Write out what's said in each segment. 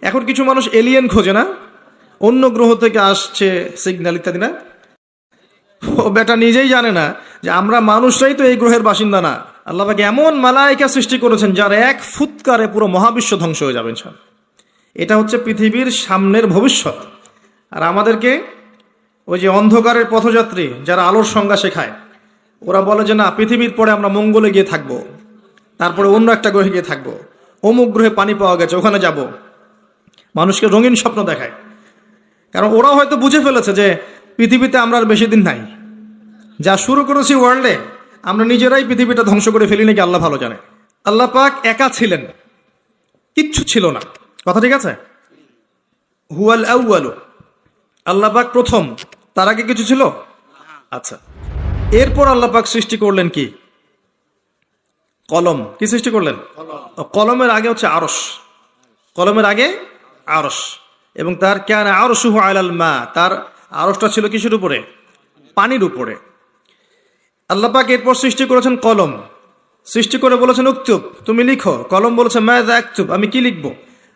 এখন কিছু মানুষ এলিয়েন খোঁজে না, অন্য গ্রহ থেকে আসছে সিগন্যাল ইত্যাদি না। ও বেটা নিজেই জানে না যে আমরা মানুষরাই তো এই গ্রহের বাসিন্দা না। আল্লাহ পাক এমন মালায়েকা সৃষ্টি করেছেন যার এক ফুৎকারে পুরো মহাবিশ্ব ধ্বংস হয়ে যাবে ইনশাআল্লাহ। এটা হচ্ছে পৃথিবীর সামনের ভবিষ্যৎ। আর আমাদেরকে ওই যে অন্ধকারের পথযাত্রী যারা আলোর সংজ্ঞা শেখায়, ওরা বলে যে না, পৃথিবীর পরে আমরা মঙ্গলে গিয়ে থাকবো, তারপরে অন্য একটা গ্রহে গিয়ে থাকবো, অমুক গ্রহে পানি পাওয়া গেছে ওখানে যাব। মানুষকে রঙিন স্বপ্ন দেখায়, কারণ ওরা হয়তো বুঝে ফেলেছে যে পৃথিবীতে আমরা আর বেশি দিন নাই। যা শুরু করেছি ওয়ার্ল্ডে, আমরা নিজেরাই পৃথিবীটা ধ্বংস করে ফেলি নাকি আল্লাহ ভালো জানে। আল্লাহ পাক একা ছিলেন, কিচ্ছু ছিল না, কথা ঠিক আছে? হুয়াল আউয়ালু, আল্লাহ পাক প্রথম, তার আগে কিছু ছিল? আচ্ছা, এরপর আল্লাহ পাক সৃষ্টি করলেন কি? কলম। কি সৃষ্টি করলেন? কলমের আগে হচ্ছে আরশ, কলমের আগে আরশ, এবং তার কান আরশুহু আলাল মা, তার আরশটা ছিল কিসের উপরে? পানির উপরে। আল্লাহ পাক এরপর সৃষ্টি করেছেন কলম, সৃষ্টি করে বলেছেন উকতুব, তুমি লিখো। কলম বলেছে মাযা আকতুব, আমি কি লিখবো?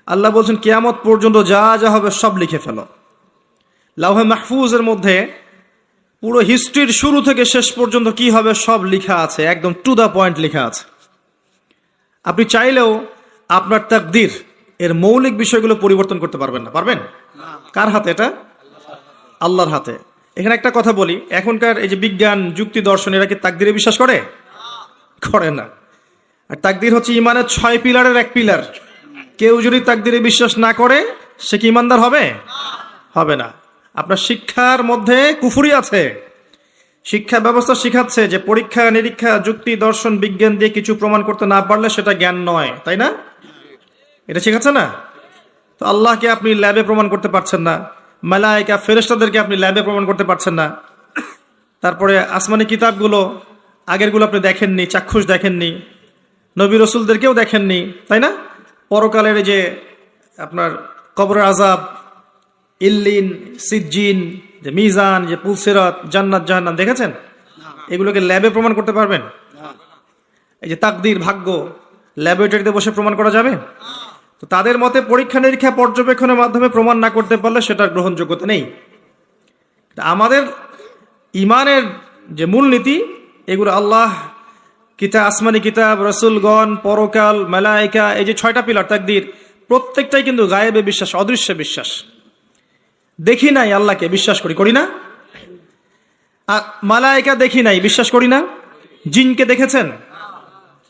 আল্লাহ বলছেন কিয়ামত পর্যন্ত যা যা হবে সব লিখে ফেলো। লাউহে মাহফুজের মধ্যে পুরো হিস্ট্রির শুরু থেকে শেষ পর্যন্ত কি হবে সব লিখা আছে, একদম টু দা পয়েন্ট লিখা আছে। আপনি চাইলেও আপনার তাকদীর এর মৌলিক বিষয়গুলো পরিবর্তন করতে পারবেন না। পারবেন? কার হাতে? এটা আল্লাহর হাতে। এখানে একটা কথা বলি, এখনকার এই যে বিজ্ঞান যুক্তি দর্শন, এরা কি তাকদীরে বিশ্বাস করে? করে না। আর তাকদীর হচ্ছে ইমানের 6 পিলারের এক পিলার। কেউ যদি তাকদীরে বিশ্বাস না করে সে কি ইমানদার হবে? হবে না। আপনার শিক্ষার মধ্যে কুফরি আছে। শিক্ষা ব্যবস্থা শিখাচ্ছে যে পরীক্ষা নিরীক্ষা যুক্তি দর্শন বিজ্ঞান দিয়ে কিছু প্রমাণ করতে না পারলে সেটা জ্ঞান নয়, তাই না? এটা শিখাচ্ছে না? তো আল্লাহকে আপনি ল্যাবে প্রমাণ করতে পারছেন না, মালায়েকা ফেরেশতাদেরকে আপনি ল্যাবে প্রমাণ করতে পারছেন না। তারপরে আসমানি কিতাবগুলো আগেরগুলো আপনি দেখেননি, চাক্ষুষ দেখেননি, নবী রসুলদেরকেও দেখেননি, তাই না? পরকালের যে আপনার কবরের আযাব, ইল্লিন, সিজ্জিন, যে মিজান, যে পুলসিরাত, জান্নাত জাহান্নাম দেখেছেন? এগুলোকে ল্যাবে প্রমাণ করতে পারবেন? এই যে তাকদীর, ভাগ্য, ল্যাবরেটরিতে বসে প্রমাণ করা যাবে? তো তাদের মতে পরীক্ষা নিরীক্ষা পর্যবেক্ষণের মাধ্যমে প্রমাণ না করতে পারলে সেটার গ্রহণযোগ্যতা নেই। আমাদের ইমানের যে মূলনীতি, এগুলো আল্লাহ, কিতাব, আসমানি কিতাব, রসুলগণ, পরকাল, মালায়েকা, এই যে 6টা পিলার তাকদীর, প্রত্যেকটাই কিন্তু গায়েবে বিশ্বাস, অদৃশ্য বিশ্বাস। দেখি নাই আল্লাহকে, বিশ্বাস করি, করি না? আর মালায়েকা দেখি নাই, বিশ্বাস করি না? জিনকে দেখেছেন?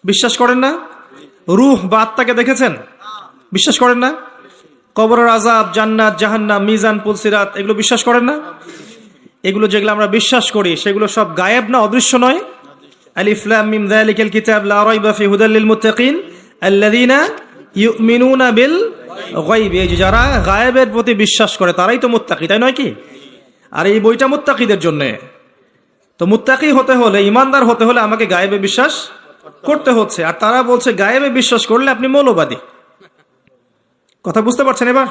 বিশ্বাস করেন না? রূহ বা আত্মাকে দেখেছেন? বিশ্বাস করেন না? কবরের আযাব, জান্নাত জাহান্নাম, মিজান, পুলসিরাত, এগুলো বিশ্বাস করেন না? এগুলো যেগুলো আমরা বিশ্বাস করি সেগুলো সব গায়েব না, অদৃশ্য নয়? আলিফ লাম মিম যালিকাল কিতাব লা রাইবা ফি হুদাল লিল মুত্তাকিন আল্লাযীনা ইউমিনুনা বিল গায়ব। এই যে যারা গায়েবের প্রতি বিশ্বাস করে তারাই তো মুত্তাকি, তাই নয় কি? আর এই বইটা মুত্তাকিদের জন্য। তো মুত্তাকি হতে হলে, ইমানদার হতে হলে আমাকে গায়েবে বিশ্বাস করতে হচ্ছে। আর তারা বলছে গায়েবে বিশ্বাস করলে আপনি মৌলবাদী। কথা বুঝতে পারছেন এবার?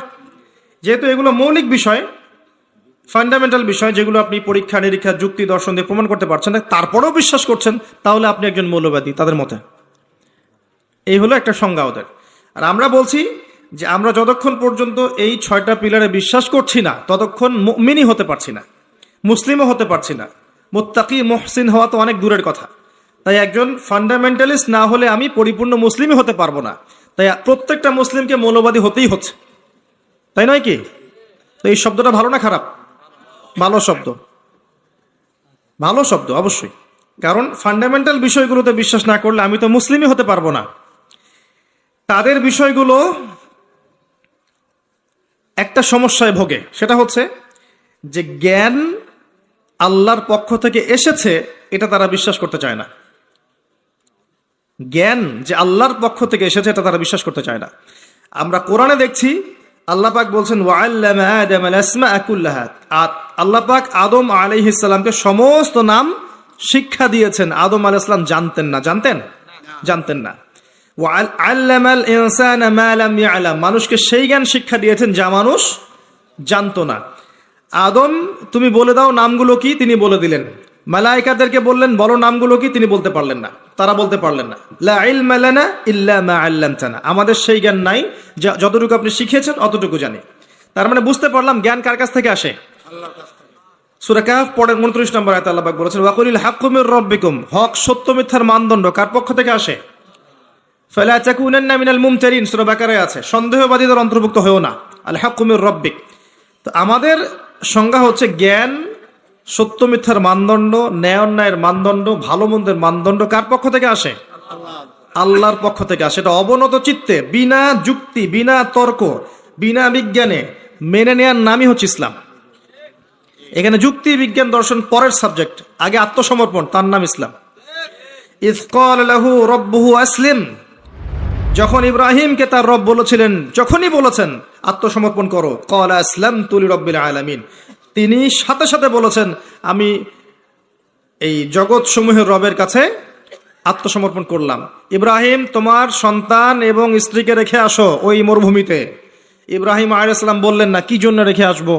যেহেতু এগুলো মৌলিক বিষয়, ফান্ডামেন্টাল বিষয়, যেগুলো আপনি পরীক্ষা নিরীক্ষা যুক্তি দর্শন দিয়ে প্রমাণ করতে পারছেন না, তারপরেও বিশ্বাস করছেন, তাহলে আপনি একজন মৌলবাদী তাদের মতে। এই হলো একটা সংজ্ঞা ওদের। আর আমরা বলছি যে আমরা যতক্ষণ পর্যন্ত এই 6টা পিলারে বিশ্বাস করছি না ততক্ষণ মুমিনই হতে পারছি না, মুসলিমও হতে পারছি না। মুত্তাকি মুহসিন হওয়া তো অনেক দূরের কথা। তাই একজন ফান্ডামেন্টালিস্ট না হলে আমি পরিপূর্ণ মুসলিমই হতে পারবো না। তাই প্রত্যেকটা মুসলিমকে মৌলবাদী হতেই হচ্ছে, তাই নয় কি? তো এই শব্দটা ভালো না খারাপ? ভালো শব্দ, ভালো শব্দ অবশ্যই। কারণ ফান্ডামেন্টাল বিষয়গুলোতে বিশ্বাস না করলে আমি তো মুসলিমই হতে পারবো না। তাদের বিষয়গুলো একটা সমস্যায় ভোগে, সেটা হচ্ছে যে জ্ঞান আল্লাহর পক্ষ থেকে এসেছে এটা তারা বিশ্বাস করতে চায় না। জ্ঞান যে আল্লাহর পক্ষ থেকে এসেছে এটা তারা বিশ্বাস করতে চায় না। আমরা কোরআনে দেখছি আল্লাহ পাক বলছেন ওয়াআল্লামা আদামাল আসমাআ কুল্লাহা, আল্লাহ পাক আদম আলাইহিস সালামকে সমস্ত নাম শিক্ষা দিয়েছেন। আদম আলাইহিস সালাম জানতেন না? জানতেন? জানতেন না। ওয়াআল্লামাল ইনসানা মা লাম ইয়ালাম, মানুষকে সেই জ্ঞান শিক্ষা দিয়েছেন যা মানুষ জানতো না। আদম, তুমি বলে দাও নামগুলো কি, তিনি বলে দিলেন। মালায়েকাদেরকে বললেন বলো নামগুলো কি, তিনি বলতে পারলেন না। তারা বলতে পারলেন না। লা ইলমা লানা ইল্লা মা আল্লামতানা, আমাদের সেই জ্ঞান নাই, যতটুকু আপনি শিখিয়েছেন অতটুকু জানি। তার মানে বুঝতে পারলাম জ্ঞান কার কাছ থেকে আসে? সূরা কাহফ পড়েন 29 নম্বর আয়াতে আল্লাহ পাক বলেছেন ওয়াকুলিল হাক্কু মির রাব্বিকুম, হক সত্য মিথ্যার মানদণ্ড কার পক্ষ থেকে আসে? ফালা তাকুনান্না মিনাল মুমতারিন, সূরা বাকারায় আছে, সন্দেহবাদীদের অন্তর্ভুক্ত হয়ো না। আল হাক্কু মির রাব্বিক। তো আমাদের সংজ্ঞা হচ্ছে জ্ঞান সত্য মিথ্যার মানদণ্ড, ন্যায় অন্যায়ের মানদণ্ড, ভালো মন্দের মানদণ্ড কার পক্ষ থেকে আসে? আল্লাহর পক্ষ থেকে আসে। এটা অবনত চিত্তে, বিনা যুক্তি, বিনা তর্ক, বিনা বিজ্ঞানে মেনে নেওয়ার নামই হচ্ছে ইসলাম। এখানে যুক্তি বিজ্ঞান দর্শন পরের সাবজেক্ট, আগে আত্মসমর্পণ, তার নাম ইসলাম। ইয ক্বালা লাহু রাব্বুহু আসলিম, যখন ইব্রাহিমকে তার রব বলেছিলেন, যখনই বলেছেন আত্মসমর্পণ করো, ক্বালা আসলামতু লিরাব্বিল আলামিন, তিনি সাথে সাথে বলেছেন আমি এই জগৎ সমূহের রবের কাছে আত্মসমর্পণ করলাম। ইব্রাহিম, তোমার সন্তান এবং স্ত্রীকে রেখে আসো ওই মরুভূমিতে। ইব্রাহিম আলাইহিস সালাম বললেন না, কি জন্য রেখে আসবো,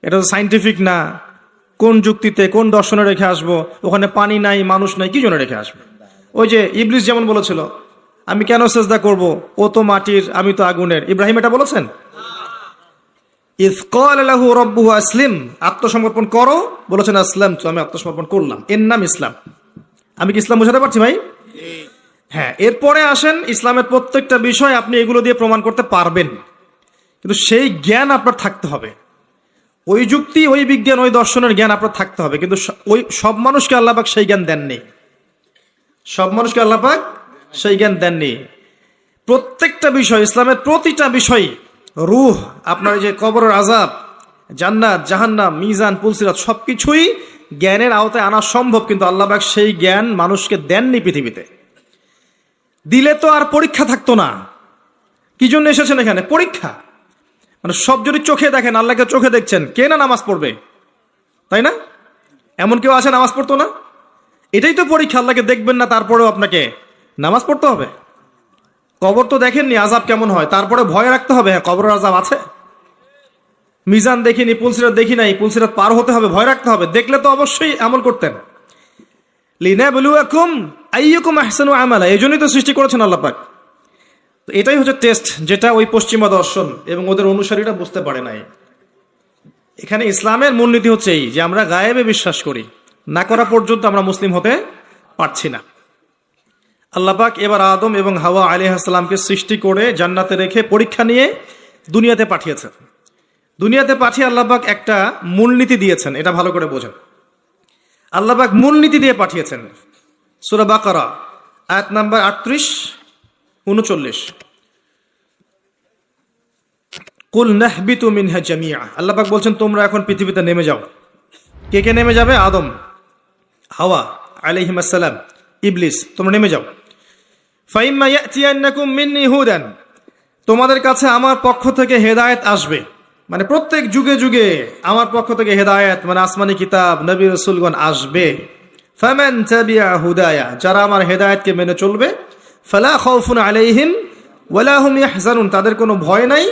এটা তো সাইন্টিফিক না, কোন যুক্তিতে কোন দর্শনে রেখে আসবো, ওখানে পানি নাই মানুষ নাই, কি জন্য রেখে আসবো? ওই যে ইবলিস যেমন বলেছিল আমি কেন সেজদা করব, ও তো মাটির আমি তো আগুনের। ইব্রাহিম এটা বলেছেন? ইয ক্বালা লাহু রাব্বুহু আসলিম, আত্মসমর্পণ করো, বলেছেন আসলামতু, আমি আত্মসমর্পণ করলাম, এর নাম ইসলাম। আমি কি ইসলাম বোঝাতে পারছি ভাই? হ্যাঁ। এরপরে আসেন ইসলামের প্রত্যেকটা বিষয় আপনি এগুলো দিয়ে প্রমাণ করতে পারবেন, কিন্তু সেই জ্ঞান আপনার থাকতে হবে, ওই যুক্তি, ওই বিজ্ঞান, ওই দর্শনের জ্ঞান আপনার থাকতে হবে। কিন্তু ওই সব মানুষকে আল্লাহ পাক সেই জ্ঞান দেননি, সব মানুষকে আল্লাহ পাক সেই জ্ঞান দেননি। প্রত্যেকটা বিষয়, ইসলামের প্রতিটা বিষয়, রূহ, আপনার যে কবরের আযাব, জান্নাত, জাহান্নাম, মিজান, পুলসিরাত, সবকিছুই জ্ঞানের আওতায় আনা সম্ভব, কিন্তু আল্লাহ পাক সেই জ্ঞান মানুষকে দেননি পৃথিবীতে। দিলে তো আর পরীক্ষা থাকতো না। কি জন্য এসেছেন এখানে? পরীক্ষা। মানে সব যদি চোখে দেখেন, আল্লাহকে চোখে দেখছেন, কে না নামাজ পড়বে, তাই না? এমন কেউ আছে নামাজ পড়তো না? এটাই তো পরীক্ষা, আল্লাহকে দেখবেন না তারপরেও আপনাকে নামাজ পড়তে হবে। কবর তো দেখেননি আযাব কেমন হয়, তারপরে ভয় রাখতে হবে, হ্যাঁ কবরের আযাব আছে। মিজান দেখিনি, পুলসিরাত দেখি নাই, পুলসিরাত পার হতে হবে, ভয় রাখতে হবে। দেখলে তো অবশ্যই আমল করতেন। লিনাবলুয়াকুম আইয়ুকুম আহসানু আমালা, এজন্যই তো সৃষ্টি করেছেন আল্লাহ পাক। তো এটাই হচ্ছে টেস্ট, যেটা ওই পশ্চিমা দর্শন এবং ওদের অনুসারীরা বুঝতে পারে নাই। এখানে ইসলামের মূলনীতি হচ্ছে এই যে আমরা গায়েবে বিশ্বাস করি, না করা পর্যন্ত আমরা মুসলিম হতে পারছি না। আল্লাহ পাক এবার আদম এবং হাওয়া আলাইহিস সালামকে সৃষ্টি করে জান্নাতে রেখে পরীক্ষা নিয়ে দুনিয়াতে পাঠিয়েছেন। দুনিয়াতে পাঠিয়ে আল্লাহ পাক একটা মূলনীতি দিয়েছেন, এটা ভালো করে বোঝেন। আল্লাহ পাক মূলনীতি দিয়ে পাঠিয়েছেন। সূরা বাকারা আয়াত নাম্বার 38-39, কুল নাহবিতু মিনহা জামিআ, আল্লাহ পাক বলছেন তোমরা এখন পৃথিবীতে নেমে যাও। কে কে নেমে যাবে? আদম, হাওয়া আলাইহিস সালাম, ইবলিস, তোমরা নেমে যাও। ফাইম্মা ইয়াতিয়ান্নাকুম মিন্নী হুদান, তোমাদের কাছে আমার পক্ষ থেকে হেদায়েত আসবে, মানে প্রত্যেক যুগে যুগে আমার পক্ষ থেকে হেদায়েত, মানে আসমানি কিতাব, নবী রাসূলগণ আসবে। ফামান তাবিআ হুদায়া, যারা আমার হেদায়েতকে মেনে চলবে, ফালা খাউফুন আলাইহিম ওয়ালা হুম ইয়াহজানুন, তাদের কোনো ভয় নাই,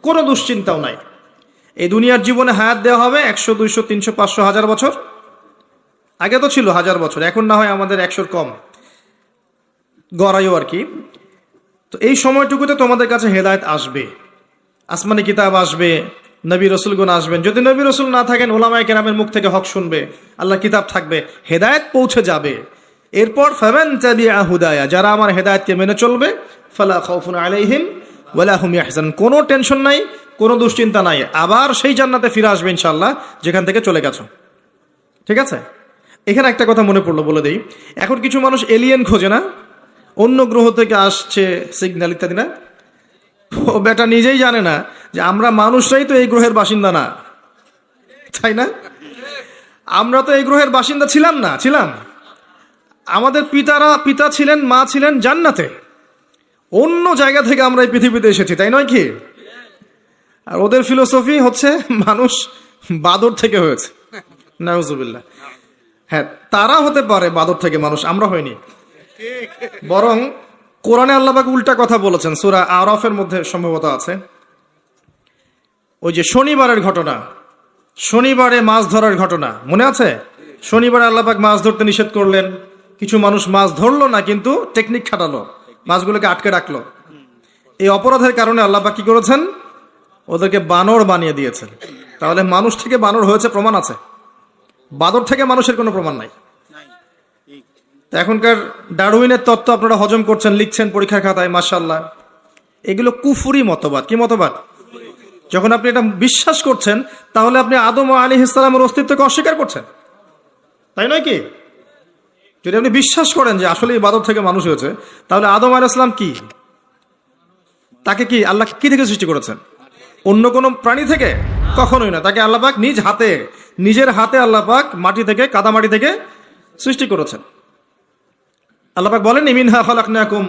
কোনো দুশ্চিন্তাও নাই। এই দুনিয়ার জীবনে হায়াত দেওয়া হবে 100, 200, 300, 500, 1000 বছর। আগে তো ছিল 1000 বছর, এখন না হয় আমাদের 100-র কম গড়াইও আর কি। তো এই সময়টুকুতে তোমাদের কাছে হেদায়েত আসবে, আসমানি কিতাব আসবে, নবী রাসূলগণ আসবেন। যদি নবী রাসূল না থাকেন, উলামায়ে কেরামের মুখ থেকে হক শুনবে, আল্লাহ কিতাব থাকবে, হেদায়েত পৌঁছে যাবে। এরপর ফামান তাবিআ হুদায়া, যারা আমার হেদায়েতকে মেনে চলবে, ফালা খাউফুন আলাইহিম ওয়ালা হুম ইয়াহজানুন, কোনো টেনশন নাই, কোনো দুশ্চিন্তা নাই, আবার সেই জান্নাতে ফিরে আসবে ইনশাআল্লাহ যেখান থেকে চলে গেছো। ঠিক আছে? এখানে একটা কথা মনে পড়লো, বলে দেই। এখন কিছু মানুষ এলিয়েন খোঁজে না, অন্য গ্রহ থেকে আসছে সিগন্যাল ইত্যাদি, না? ও বেটা নিজেই জানে না যে আমরা মানুষরাই তো এই গ্রহের বাসিন্দা না, তাই না? আমরা তো এই গ্রহের বাসিন্দা ছিলাম না, ছিলাম। আমাদের পিতা ছিলেন, মা ছিলেন জান্নাতে, অন্য জায়গা থেকে আমরা এই পৃথিবীতে এসেছি, তাই নয় কি? আর ওদের ফিলোসফি হচ্ছে মানুষ বাদর থেকে হয়েছে, নাউজুবিল্লাহ। হ্যাঁ, তারা হতে পারে বাদর থেকে মানুষ, আমরা হইনি। বরং কোরআনে আল্লাহ পাক উল্টা কথা বলেছেন, সূরা আরাফের মধ্যে সম্ভবত আছে। ওই যে শনিবারের ঘটনা, শনিবারে মাছ ধরার ঘটনা মনে আছে? শনিবারে আল্লাহ পাক মাছ ধরতে নিষেধ করলেন, কিছু মানুষ মাছ ধরলো না, কিন্তু টেকনিক খাটালো, মাছগুলোকে আটকে রাখলো। এই অপরাধের কারণে আল্লাহ পাক কি করেছেন? ওদেরকে বানর বানিয়ে দিয়েছেন। তাহলে মানুষ থেকে বানর হয়েছে প্রমাণ আছে, বাদর থেকে মানুষের কোনো প্রমাণ নাই। তো এখনকার ডারউইনের তত্ত্ব আপনারা হজম করছেন, লিখছেন পরীক্ষার খাতায়, মাশাআল্লাহ। এগুলো কুফরি মতবাদ। কি মতবাদ? যখন আপনি এটা বিশ্বাস করছেন, তাহলে আপনি আদম আলাইহিস সালামের অস্তিত্বকে অস্বীকার করছেন, তাই নয় কি? যদি আপনি বিশ্বাস করেন যে আসলে এই বাদর থেকে মানুষ হয়েছে, তাহলে আদম আলাইহিস সালাম কি, তাকে কি আল্লাহ কি থেকে সৃষ্টি করেছেন? অন্য কোনো প্রাণী থেকে? কখনোই না। তাকে আল্লাহ পাক নিজ হাতে, নিজের হাতে আল্লাহ পাক মাটি থেকে, কাদা মাটি থেকে সৃষ্টি করেছেন। আল্লাহ পাক বলেননি মিনহা খালাকনাকুম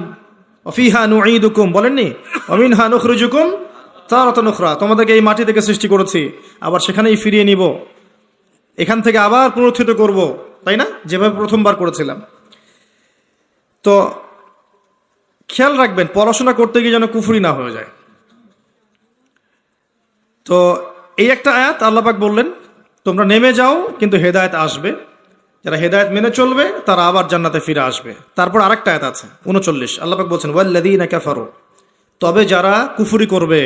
ওয়া ফিহা নুঈদুকুম, বলেননি ওয়া মিনহা নুখরিজুকুম তারাতান উখরা, তোমাদেরকে এই মাটি থেকে সৃষ্টি করেছি, আবার সেখানেই ফিরিয়ে নিব, এখান থেকে আবার পুনরুত্থিত করব, তাই না? যেভাবে প্রথমবার করেছিলাম। তো খেয়াল রাখবেন, পড়াশোনা করতে গিয়ে যেন কুফরি না হয়ে যায়। তো এই একটা আয়াত আল্লাহ পাক বললেন তোমরা নেমে যাও, কিন্তু হেদায়েত আসবে, যারা হেদায়েত মেনে চলবে তারা আবার জান্নাতে ফিরে আসবে। তারপর আরেকটা আয়াত আছে 39, আল্লাহ পাক বলছেন ওয়াল্লাযীনা কাফারু, তবে যারা কুফরি করবে,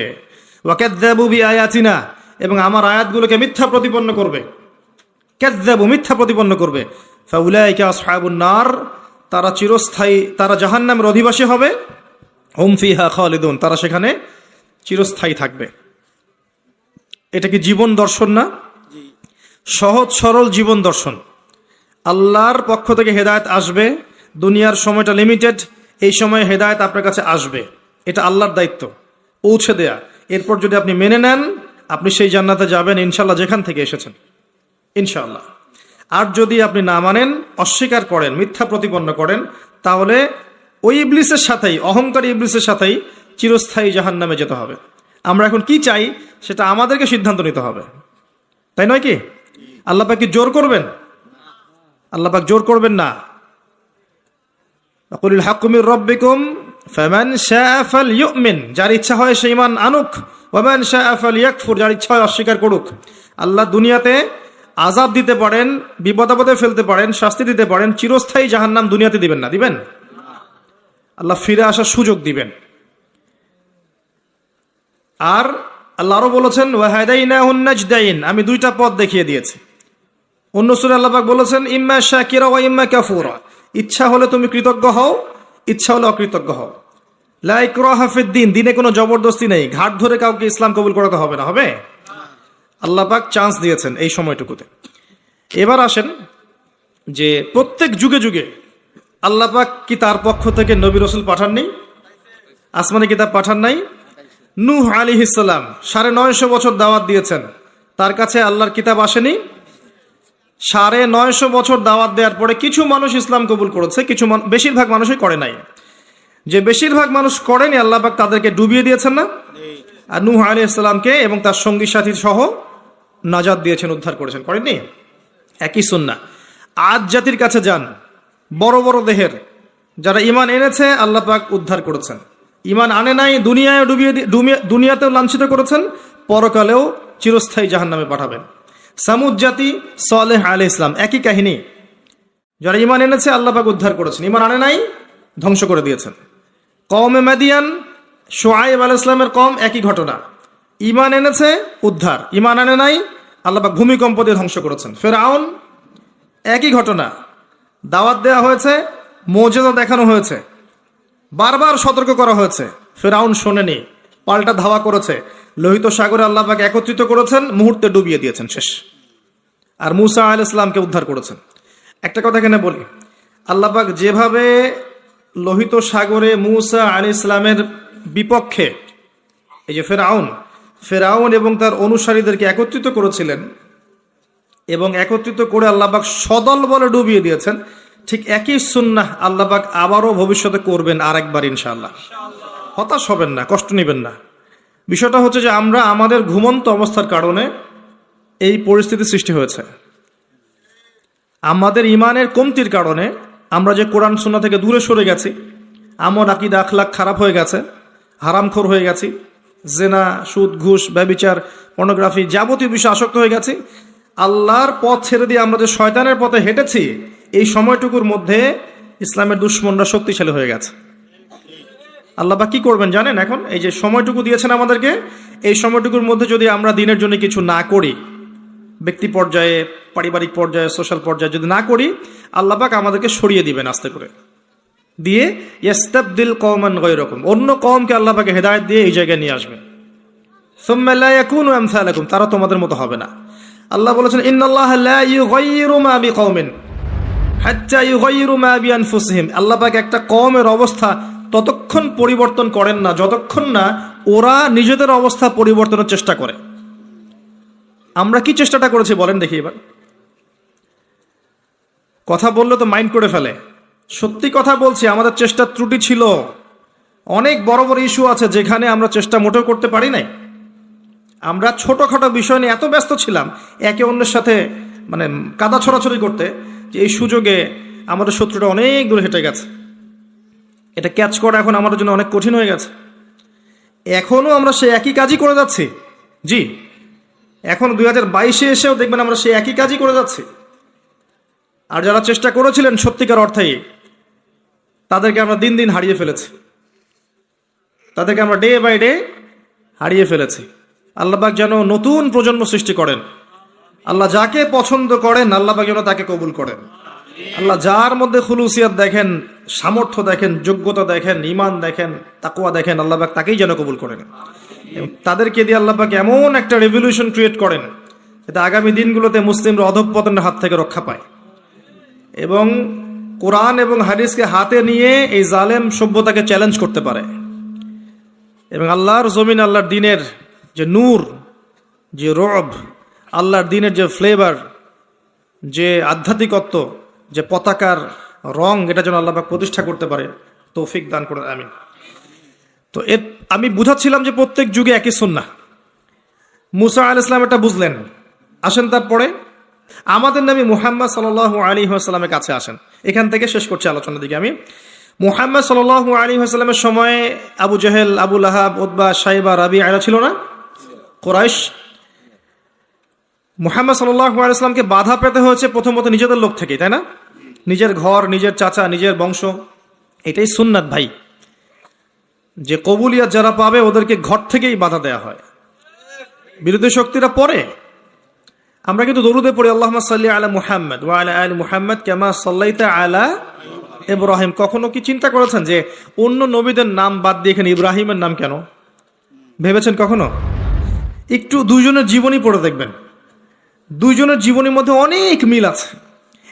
ওয়াকাযযাবু বিআয়াতিনা, এবং আমার আয়াতগুলোকে মিথ্যা প্রতিপন্ন করবে, কাযযাবু মিথ্যা প্রতিপন্ন করবে, ফাউলাইকা আসহাবুন নার, তারা চিরস্থায়ী, তারা জাহান্নামের অধিবাসী হবে, হুম ফিহা খালিদুন, তারা সেখানে চিরস্থায়ী থাকবে। এটা কি জীবন দর্শন না? সহজ সরল জীবন দর্শন। আল্লাহর পক্ষ থেকে হেদায়েত আসবে, দুনিয়ার সময়টা লিমিটেড, এই সময়ে হেদায়েত আপনার কাছে আসবে, এটা আল্লাহর দায়িত্ব পৌঁছে দেয়া। এরপর যদি আপনি মেনে নেন, আপনি সেই জান্নাতে যাবেন ইনশাল্লাহ, যেখান থেকে এসেছেন ইনশাআল্লাহ। আর যদি আপনি না মানেন, অস্বীকার করেন, মিথ্যা প্রতিপন্ন করেন, তাহলে ওই ইবলিসের সাথেই, অহংকারী ইবলিসের সাথেই চিরস্থায়ী জাহান্নামে যেতে হবে। আমরা এখন কি চাই সেটা আমাদেরকে সিদ্ধান্ত নিতে হবে, তাই নয় কি? আল্লাহ পাক কি জোর করবেন? আল্লাহ পাক জোর করবেন না। কুলিল হাক্কু মির রাব্বিকুম ফামান শাআ ফালইউমিন, যার ইচ্ছা হয় সে ঈমান আনুক, ওয়া মান শাআ ফালইয়াকফুর, যার ইচ্ছা হয় অস্বীকার করুক। আল্লাহ দুনিয়াতে আযাব দিতে পারেন, বিপদ আপদে ফেলতে পারেন, শাস্তি দিতে পারেন, চিরস্থায়ী জাহান্নাম দুনিয়াতে দিবেন না, দিবেন? আল্লাহ ফিরে আসার সুযোগ দিবেন। আর আল্লাহ আরো বলেছেন ওয়াহাদাইনাহুন নাজদাইন, আমি দুইটা পথ দেখিয়ে দিয়েছি। অন্য সূরা আল্লাহ পাক বলেছেন ইম্মা শাকিরা ওয়া ইম্মা কাফুরা, ইচ্ছা হলে তুমি কৃতজ্ঞ হও, ইচ্ছা হলে অকৃতজ্ঞ হও। লা ইকরাহা ফিদ্দিন, দিনে কোনো জবরদস্তি নেই, ঘাট ধরে কাউকে ইসলাম কবুল করাতে হবে না, হবে? আল্লাহ পাক চান্স দিয়েছেন এই সময়টুকুতে। এবার আসেন যে প্রত্যেক যুগে যুগে আল্লাহ পাক কি তার পক্ষ থেকে নবী রাসূল পাঠাননি? আসমানি কিতাব পাঠান নাই? নূহ আলাইহিস সালাম 950 বছর দাওয়াত দিয়েছেন, তার কাছে আল্লাহর কিতাব আসেনি? 950 বছর দাওয়াত দেওয়ার পরে কিছু মানুষ ইসলাম কবুল করেছে, কিছু বেশিরভাগ মানুষই করে নাই। যে বেশিরভাগ মানুষ করেনি, আল্লাহ পাক তাদেরকে ডুবিয়ে দিয়েছেন না? আর নূহ আলাইহিস সালামকে এবং তার সঙ্গী সাথী সহ নাজাত দিয়েছেন, উদ্ধার করেছেন, করেননি? একই সুন্নাহ। আদ জাতির কাছে যান, বড় বড় দেহের, যারা ঈমান এনেছে আল্লাহ পাক উদ্ধার করেছেন, ঈমান আনে নাই দুনিয়ায় দুনিয়াতেও লাঞ্ছিত করেছেন, পরকালেও চিরস্থায়ী জাহান্নামে পাঠাবেন। সামুদ জাতি, সালেহ আলাইহিস সালাম, একই কাহিনী। যারা ঈমান এনেছে আল্লাহ পাক উদ্ধার করেছেন, ঈমান আনে নাই ধ্বংস করে দিয়েছেন। কওমে মাদিয়ান, শুআয়ব আলাইহিস সালামের কওম, একই ঘটনা। ঈমান এনেছে উদ্ধার, ঈমান আনে নাই আল্লাহ পাক ভূমিকম্প দিয়ে ধ্বংস করেছেন। ফিরআউন, একই ঘটনা। দাওয়াত দেওয়া হয়েছে, মুজিজা দেখানো হয়েছে, বারবার সতর্ক করা হয়েছে, ফিরআউন শোনেনি, পাল্টা ধাওয়া করেছে, লোহিত সাগরে আল্লাহ পাক একত্রিত করেছেন, মুহূর্তে ডুবিয়ে দিয়েছেন, শেষ। আর মূসা আলাইহিস সালামকে উদ্ধার করেছেন। একটা কথা এখানে বলি, আল্লাহ পাক যেভাবে লোহিত সাগরে মূসা আলাইহিস সালামের বিপক্ষে এই যে ফেরাউন এবং তার অনুসারীদেরকে একত্রিত করেছিলেন, এবং একত্রিত করে আল্লাহ পাক সদল বলে ডুবিয়ে দিয়েছেন, ঠিক একই সুন্নাহ আল্লাহ পাক আবারও ভবিষ্যতে করবেন আরেকবার ইনশাআল্লাহ। হতাশ হবেন না, কষ্ট নেবেন না। বিষয়টা হচ্ছে যে আমরা আমাদের ঘুমন্ত অবস্থার কারণে এই পরিস্থিতি সৃষ্টি হয়েছে। আমাদের ইমানের কমতির কারণে আমরা যে কোরআন সুন্নাহ থেকে দূরে সরে গেছি, আমল আকীদা আখলাক খারাপ হয়ে গেছে, হারামখোর হয়ে গেছি, জেনা, সুদ, ঘুষ, ব্যভিচার, পর্নোগ্রাফি, যাবতীয় বিষয়ে আসক্ত হয়ে গেছি। আল্লাহর পথ ছেড়ে দিয়ে আমরা যে শয়তানের পথে হেঁটেছি, এই সময়টুকুর মধ্যে ইসলামের দুশ্মনরা শক্তিশালী হয়ে গেছে। আল্লাহ পাক কি করবেন জানেন? এখন এই যে সময়টুকু দিয়েছেন আমাদেরকে, এই সময়টুকুর মধ্যে যদি আমরা দিনের জন্য কিছু না করি, ব্যক্তি পর্যায়ে, পারিবারিক পর্যায়ে, সোশ্যাল পর্যায়ে যদি না করি, আল্লাহ পাক আমাদেরকে সরিয়ে দিবেন আস্তে করে, দিয়ে ইস্তাবদিল কওমান গায়রাকুম, অন্য কওমকে আল্লাহ পাক হেদায়েত দিয়ে এই জায়গায় নিয়ে আসবেন। সুম্মা লা ইয়াকুনু আমসালাকুম, তারা তোমাদের মতো হবে না। আল্লাহ বলেছেন ইন্নাল্লাহা লা ইউগাইয়িরু মা বিকওমিন হাত্তা ইউগাইয়িরু মা বিআনফুসিহিম। আল্লাহ পাক একটা কওমের অবস্থা ততক্ষণ পরিবর্তন করেন না যতক্ষণ না ওরা নিজেদের অবস্থা পরিবর্তনের চেষ্টা করে। আমরা কি চেষ্টাটা করেছি বলেন দেখি এবার? কথা বললে তো মাইন্ড করে ফেলে। সত্যি কথা বলছি, আমাদের চেষ্টার ত্রুটি ছিল। অনেক বড় বড় ইস্যু আছে যেখানে আমরা চেষ্টা মোটেও করতে পারি নাই। আমরা ছোটখাটো বিষয় নিয়ে এত ব্যস্ত ছিলাম একে অন্যের সাথে মানে কাদা ছড়াছড়ি করতে, যে এই সুযোগে আমাদের শত্রুটা অনেক দূর হেঁটে গেছে। এটা ক্যাচ করা এখন আমাদের জন্য অনেক কঠিন হয়ে গেছে। এখনো আমরা সেই একই কাজই করে যাচ্ছি। জি, এখন 2022-এ এসেও দেখবেন আমরা সেই একই কাজই করে যাচ্ছি। আর যারা চেষ্টা করেছিলেন সত্যিকার অর্থেই, তাদেরকে আমরা দিন দিন হারিয়ে ফেলেছি। তাদেরকে আমরা ডে বাই ডে হারিয়ে ফেলেছি। আল্লাহ পাক যেন নতুন প্রজন্ম সৃষ্টি করেন। আল্লাহ যাকে পছন্দ করেন আল্লাহ পাক যেন তাকে কবুল করেন। আল্লাহ যার মধ্যে খুলুসিয়াত দেখেন, সামর্থ্য দেখেন, যোগ্যতা দেখেন, ঈমান দেখেন, তাকওয়া দেখেন, আল্লাহ পাক তাকেই যেন কবুল করেন। এবং তাদেরকে দিয়ে আল্লাহ পাক এমন একটা রেভলিউশন ক্রিয়েট করেন যাতে আগামী দিনগুলোতে মুসলিমরা অধঃপতনের হাত থেকে রক্ষা পায় এবং কোরআন এবং হাদিসকে হাতে নিয়ে এই জালেম সভ্যতাকে চ্যালেঞ্জ করতে পারে। এবং আল্লাহর জমিন, আল্লাহর দিনের যে নূর, যে রব, আল্লাহর দিনের যে ফ্লেভার, যে আধ্যাত্মিকত্ব, যে পতাকার রং, এটা যেন আল্লাহ পাক প্রতিষ্ঠা করতে পারে, তৌফিক দান করেন, আমিন। তো আমি বুঝাচ্ছিলাম যে প্রত্যেক যুগে একই সুন্নাহ। মুসা আলাইহিস সালাম এটা বুঝলেন। আসেন তারপরে আমাদের নবী মুহাম্মদ সাল্লাল্লাহু আলাইহি ওয়াসাল্লামের কাছে আসেন। এখান থেকে শেষ করছি আলোচনার দিকে আমি। মুহাম্মদ সাল্লাল্লাহু আলাইহি ওয়াসাল্লামের সময় আবু জেহেল, আবু লাহাব, উতবা, শাইবা, রাবি এরা ছিল না? কুরাইশ। মুহাম্মদ সাল্লাল্লাহু আলাইহি ওয়াসাল্লামকে বাধা পেতে হয়েছে প্রথমত নিজেদের লোক থেকে, তাই না? নিজের ঘর, নিজের চাচা, নিজের বংশ। এটাই সুন্নাত ভাই, যে কবুলিয়াত যারা পাবে ওদেরকে ঘর থেকেই বাধা দেয়া হয়। বিরোধী শক্তিরা পরে। আমরা কিন্তু দরুদে পড়ি আল্লাহুম্মা সাল্লি আলা মুহাম্মদ ওয়া আলা আলি মুহাম্মদ কামা সাল্লাইতা আলা ইব্রাহিম। কখনো কি চিন্তা করেছেন যে অন্য নবীদের নাম বাদ দিয়ে এখানে ইব্রাহিমের নাম কেন? ভেবেছেন কখনো? একটু দুইজনের জীবনী পড়ে দেখবেন, দুইজনের জীবনীর মধ্যে অনেক মিল আছে।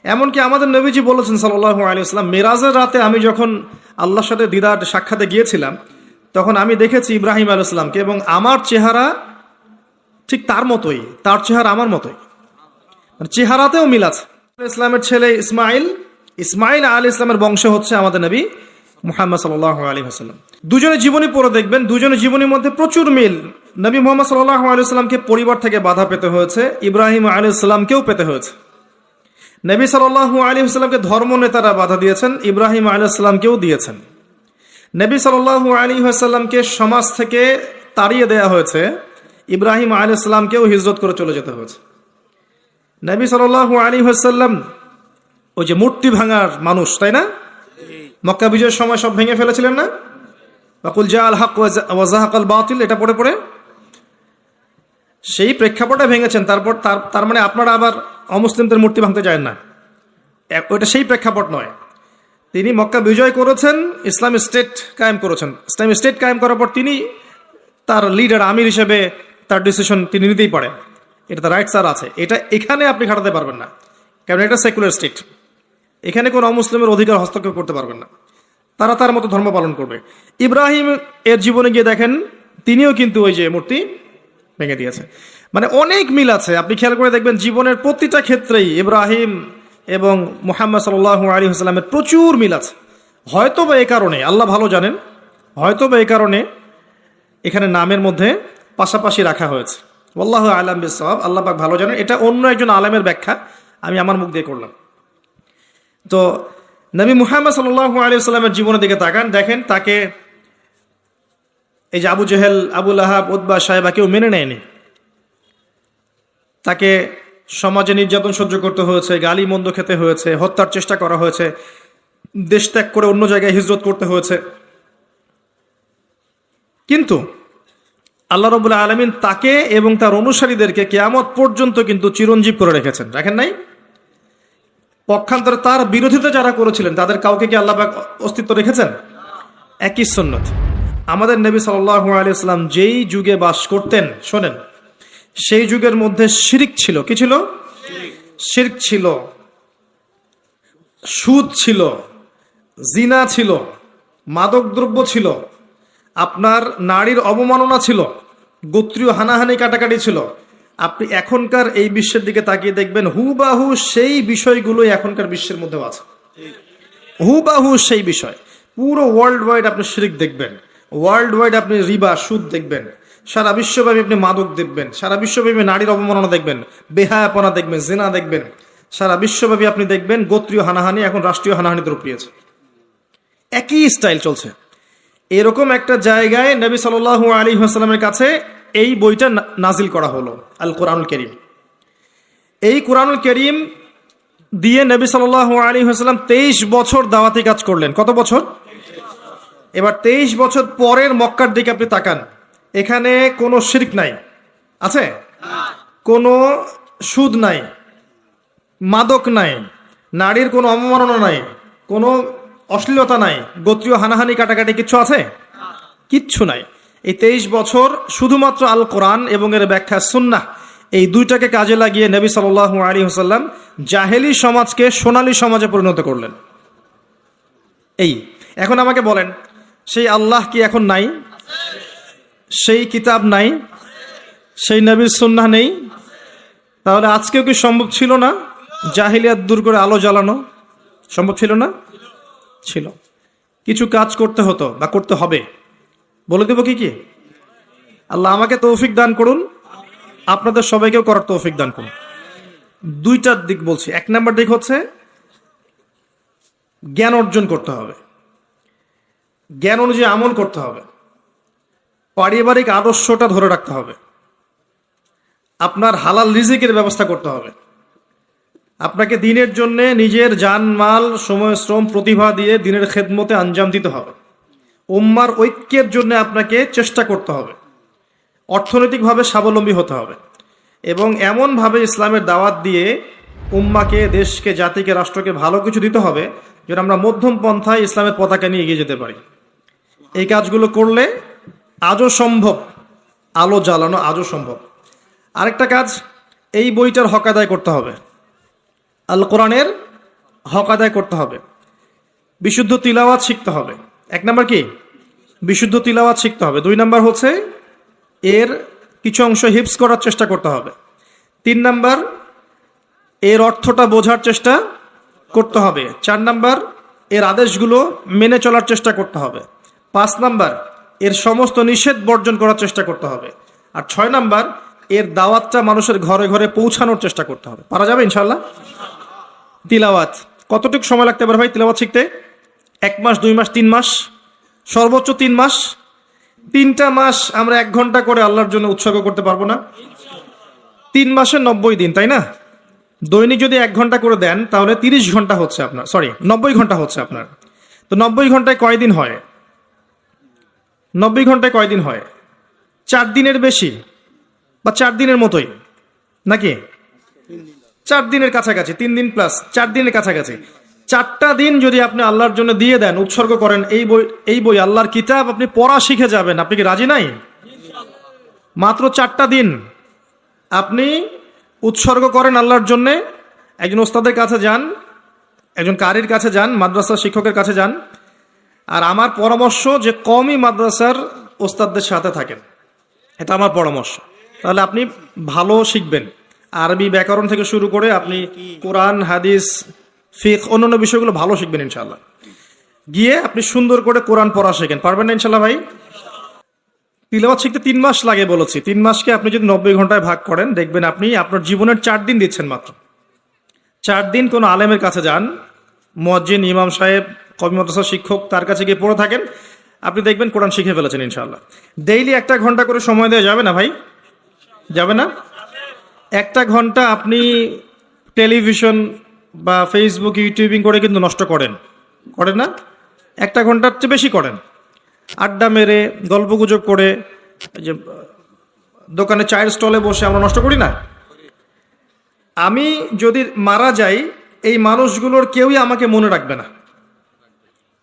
এমনকি আমাদের নবীজি বলেছেন সাল্লাল্লাহু আলাইহি ওয়াসাল্লাম, মেরাজের রাতে আমি যখন আল্লাহর সাথে দিদার সাক্ষাতে গিয়েছিলাম তখন আমি দেখেছি ইব্রাহিম আলাইহিস সালামকে, এবং আমার চেহারা ঠিক তার মতোই, তার চেহারা আমার মতোই, মানে চেহারাতেও মিল আছে। ইসলামের ছেলে ইসমাইল আলাইহিস ইসলামের বংশ হচ্ছে আমাদের নবী মুহাম্মদ সাল্লাল্লাহু আলাইহি ওয়াসাল্লাম। দুজনের জীবনী পড়ে দেখবেন, দুজনের জীবনীর মধ্যে প্রচুর মিল। নবী মুহাম্মদ সাল্লাল্লাহু আলাইহি ওয়াসাল্লামকে পরিবার থেকে বাধা পেতে হয়েছে, ইব্রাহিম আলাইহিস সালামকেও পেতে হয়েছে। নবী সাল্লাল্লাহু আলাইহি ওয়াসাল্লামকে ধর্ম নেতারা বাধা দিয়েছেন, ইব্রাহিম আলাইহিস সালামকেও দিয়েছেন। নবী সাল্লাল্লাহু আলাইহি ওয়াসাল্লামকে সমাজ থেকে তাড়িয়ে দেয়া হয়েছে, ইব্রাহিম আলাইহিস সালামকেও হিজরত করে চলে যেতে হয়েছে। নবী সাল্লাল্লাহু আলাইহি ওয়াসাল্লাম ওই যে মূর্তি ভাঙার মানুষ, তাই না? মক্কা বিজয়ের সময় সব ভেঙে ফেলেছিলেন না? ওয়াকুল জাআল হক ওয়া যাহাকাল বাতিল, এটা পড়ে পড়ে সেই প্রেক্ষাপটে ভেঙেছেন। তারপর তার মানে আপনারা আবার অমুসলিমদের মূর্তি ভাঙতে যায় না, ওইটা সেই প্রেক্ষাপট নয়। তিনি মক্কা বিজয় করেছেন, ইসলামী স্টেট কায়েম করেছেন। ইসলামী স্টেট কায়েম করার পর তিনি তার লিডার, আমির হিসেবে তার ডিসিশন তিনি নিতেই পারেন, এটা তার রাইটস আর আছে। এটা এখানে আপনি খাটাতে পারবেন না, কারণ এটা সেকুলার স্টেট। এখানে কোনো অমুসলিমের অধিকার হস্তক্ষেপ করতে পারবেন না, তারা তার মতো ধর্ম পালন করবে। ইব্রাহিম এর জীবনে গিয়ে দেখেন তিনিও কিন্তু ওই যে মূর্তি ভেঙে দিয়েছে। মানে অনেক মিল আছে, আপনি খেয়াল করে দেখবেন জীবনের প্রতিটা ক্ষেত্রেই ইব্রাহিম এবং মুহাম্মদ সাল্লাল্লাহু আলাইহি ওয়াসাল্লামের প্রচুর মিল আছে। হয়তো বা এই কারণে, আল্লাহ ভালো জানেন, হয়তো বা এই কারণে এখানে নামের মধ্যে পাশাপাশি রাখা হয়েছে। আল্লাহু আ'লাম বিস-সাওয়াব, আল্লাহ পাক ভালো জানেন। এটা অন্য একজন আলেমের ব্যাখ্যা, আমি আমার মুখ দিয়ে করলাম। তো নবী মুহাম্মদ সাল্লাল্লাহু আলাইহি ওয়াসাল্লামের জীবনের দিকে তাকান, দেখেন তাকে এই যে আবু জেহেল, আবু লাহাব, উতবা, শাইবা কেউ মেনে নেয়নি। তাকে সমাজে নির্যাতন সহ্য করতে হয়েছে, গালি মন্দ খেতে হয়েছে, হত্যার চেষ্টা করা হয়েছে। দেশ ত্যাগ করে অন্য জায়গায় হিজরত করতে হয়েছে। কিন্তু আল্লাহ রাব্বুল আলামিন তাকে এবং তার অনুসারীদেরকে কিয়ামত পর্যন্ত কিন্তু চিরঞ্জীব করে রেখেছেন, রাখেন নাই? পক্ষান্তরে তার বিরোধিতা যারা করেছিলেন তাদের কাউকে কি আল্লাহ পাক অস্তিত্ব রেখেছেন? একই সুন্নাত। আমাদের নবী সাল্লাল্লাহু আলাইহি ওয়াসাল্লাম যেই যুগে বাস করতেন, শোনেন, সেই যুগের মধ্যে শিরক ছিল। কি ছিল? শিরক ছিল, সুদ ছিল, জিনা ছিল, মাদকদ্রব্য ছিল, আপনার নারীর অবমাননা ছিল, গোত্রীয় হানাহানি কাটাকাটি ছিল। আপনি এখনকার এই বিশ্বের দিকে তাকিয়ে দেখবেন হুবাহু সেই বিষয়গুলোই এখনকার বিশ্বের মধ্যেও আছে, হুবাহু সেই বিষয়। পুরো ওয়ার্ল্ড ওয়াইড আপনি শিরক দেখবেন, ওয়ার্ল্ড ওয়াইড আপনি রিবা, সুদ দেখবেন, সারা বিশ্বব্যাপী আপনি মাদক দেখবেন, সারা বিশ্বব্যাপী নারীর অবমাননা দেখবেন, বেহায়াপনা দেখবেন, জিনা দেখবেন, সারা বিশ্বব্যাপী আপনি দেখবেন গোত্রীয় হানাহানি এখন রাষ্ট্রীয় হানাহানিতে রূপ নিয়েছে। একই স্টাইল চলছে। এরকম একটা জায়গায় নবী সাল্লাল্লাহু আলাইহি ওয়াসাল্লামের কাছে এই বইটা নাজিল করা হলো, আল কোরআনুল কারীম। এই কোরআনুল কারীম দিয়ে নবী সাল্লাল্লাহু আলাইহি ওয়াসাল্লাম 23 বছর দাওয়াতি কাজ করলেন। কত বছর? এবার 23 বছর পরের মক্কার দিকে আপনি তাকান, এখানে কোনো শিরক নাই, আছে? কোনো সুদ নাই, মাদক নাই, নারীর কোনো অবমাননা নাই, কোনো অশ্লীলতা নাই, গোত্রীয় হানাহানি কাটাকাটি কিচ্ছু আছে? কিচ্ছু নাই। এই 23 বছর শুধুমাত্র আল কোরআন এবং এর ব্যাখ্যা সুন্নাহ, এই দুইটাকে কাজে লাগিয়ে নবী সাল্লাল্লাহু আলাইহি ওয়াসাল্লাম জাহেলি সমাজকে সোনালী সমাজে পরিণত করলেন। এই এখন আমাকে বলেন, সেই আল্লাহ কি এখন নাই? সেই কিতাব নাই? সেই নবীর সুন্নাহ নেই? তাহলে আজকেও কি সম্ভব ছিল না জাহিলিয়াত দূর করে আলো জ্বালানো? সম্ভব ছিল না? ছিল। কিছু কাজ করতে হতো বা করতে হবে, বলে দেব কি কি? আল্লাহ আমাকে তৌফিক দান করুন, আপনাদের সবাইকেও করার তৌফিক দান করুন। দুইটার দিক বলছি। এক নম্বর দিক হচ্ছে জ্ঞান অর্জন করতে হবে, জ্ঞান অনুযায়ী আমল করতে হবে, পারিবারিক আদর্শটা ধরে রাখতে হবে, আপনার হালাল রিজিকের ব্যবস্থা করতে হবে, আপনাকে দিনের জন্য নিজের জান মাল সময় শ্রম প্রতিভা দিয়ে দিনের খেদমতে আঞ্জাম দিতে হবে, উম্মার ঐক্যের জন্য আপনাকে চেষ্টা করতে হবে, অর্থনৈতিকভাবে স্বাবলম্বী হতে হবে এবং এমনভাবে ইসলামের দাওয়াত দিয়ে উম্মাকে, দেশকে, জাতিকে, রাষ্ট্রকে ভালো কিছু দিতে হবে যেন আমরা মধ্যম পন্থায় ইসলামের পতাকা নিয়ে এগিয়ে যেতে পারি। এই কাজগুলো করলে আজও সম্ভব, আলো জ্বালানো আজও সম্ভব। আরেকটা কাজ, এই বইটার হক আদায় করতে হবে, আল কোরআনের হক আদায় করতে হবে, বিশুদ্ধ তিলাওয়াত শিখতে হবে। এক নাম্বার কি? বিশুদ্ধ তিলাওয়াত শিখতে হবে। 2 নাম্বার হচ্ছে এর কিছু অংশ হিফজ করার চেষ্টা করতে হবে। 3 নাম্বার এর অর্থটা বোঝার চেষ্টা করতে হবে। 4 নাম্বার এর আদেশগুলো মেনে চলার চেষ্টা করতে হবে। 5 নাম্বার এর সমস্ত নিষেধ বর্জন করার চেষ্টা করতে হবে। আর 6 নাম্বার এর দাওয়াতটা মানুষের ঘরে ঘরে পৌঁছানোর চেষ্টা করতে হবে। পারা যাবে ইনশাল্লাহ? তিলাওয়াত কতটুকু সময় লাগতে পারে ভাই তিলাওয়াত শিখতে? 1 মাস, 2 মাস, 3 মাস, সর্বোচ্চ 3 মাস। 3টা মাস আমরা 1 ঘন্টা করে আল্লাহর জন্য উৎসর্গ করতে পারবো না? 3 মাসে 90 দিন, তাই না? দৈনিক যদি 1 ঘন্টা করে দেন তাহলে 30 ঘন্টা হচ্ছে আপনার, 90 ঘন্টা হচ্ছে আপনার। তো 90 ঘন্টায় কয়দিন হয়? 90 ঘন্টায় কয়দিন হয়? 4 দিনের বেশি বা 4 দিনের মতোই নাকি? 4 দিনের কাছাকাছি, 3 দিন প্লাস 4 দিনের কাছাকাছি। 4টা দিন যদি আপনি আল্লাহর জন্য দিয়ে দেন, উৎসর্গ করেন, এই বই আল্লাহর কিতাব আপনি পড়া শিখে যাবেন। আপনি কি রাজি নাই? মাত্র 4টা দিন আপনি উৎসর্গ করেন আল্লাহর জন্য। একজন ওস্তাদের কাছে যান, একজন কারির কাছে যান, মাদ্রাসার শিক্ষকের কাছে যান। আর আমার পরামর্শ যে কমই মাদ্রাসার ওস্তাদদের সাথে থাকেন, এটা আমার পরামর্শ। তাহলে আপনি ভালো শিখবেন। আরবি ব্যাকরণ থেকে শুরু করে আপনি কোরআন, হাদিস, ফিকহ, অন্যান্য বিষয়গুলো ভালো শিখবেন ইনশাআল্লাহ। গিয়ে আপনি সুন্দর করে কোরআন পড়া শেখেন। পারবেন না ইনশাআল্লাহ ভাই? তিলাওয়াত শিখতে 3 মাস লাগে বলেছি। 3 মাসকে আপনি যদি 90 ঘন্টায় ভাগ করেন, দেখবেন আপনি আপনার জীবনের 4 দিন দিচ্ছেন মাত্র। 4 দিন কোনো আলেমের কাছে যান, মুয়াজ্জিন, ইমাম সাহেব, কওমি মাদ্রাসার শিক্ষক, তার কাছে গিয়ে পড়ে থাকেন, আপনি দেখবেন কোরআন শিখে ফেলেছেন ইনশাআল্লাহ। ডেইলি 1 ঘন্টা করে সময় দেওয়া যাবে না ভাই? যাবে না? 1 ঘন্টা আপনি টেলিভিশন বা ফেসবুক, ইউটিউবিং করে কিন্তু নষ্ট করেন। করেন না? 1 ঘন্টার চেয়ে বেশি করেন। আড্ডা মেরে গল্পগুজব করে, এই যে দোকানে চায়ের স্টলে বসে আমরা নষ্ট করি না? আমি যদি মারা যাই, এই মানুষগুলোর কেউই আমাকে মনে রাখবে না,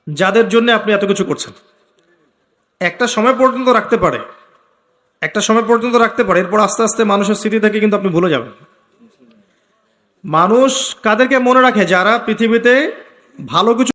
যাদের জন্য আপনি এত কিছু করছেন। একটা সময় পর্যন্ত রাখতে পারে, এরপর আস্তে আস্তে মানুষের স্মৃতি থেকে কিন্তু আপনি ভুলে যাবেন। মানুষ কাদেরকে মনে রাখে? যারা পৃথিবীতে ভালো কিছু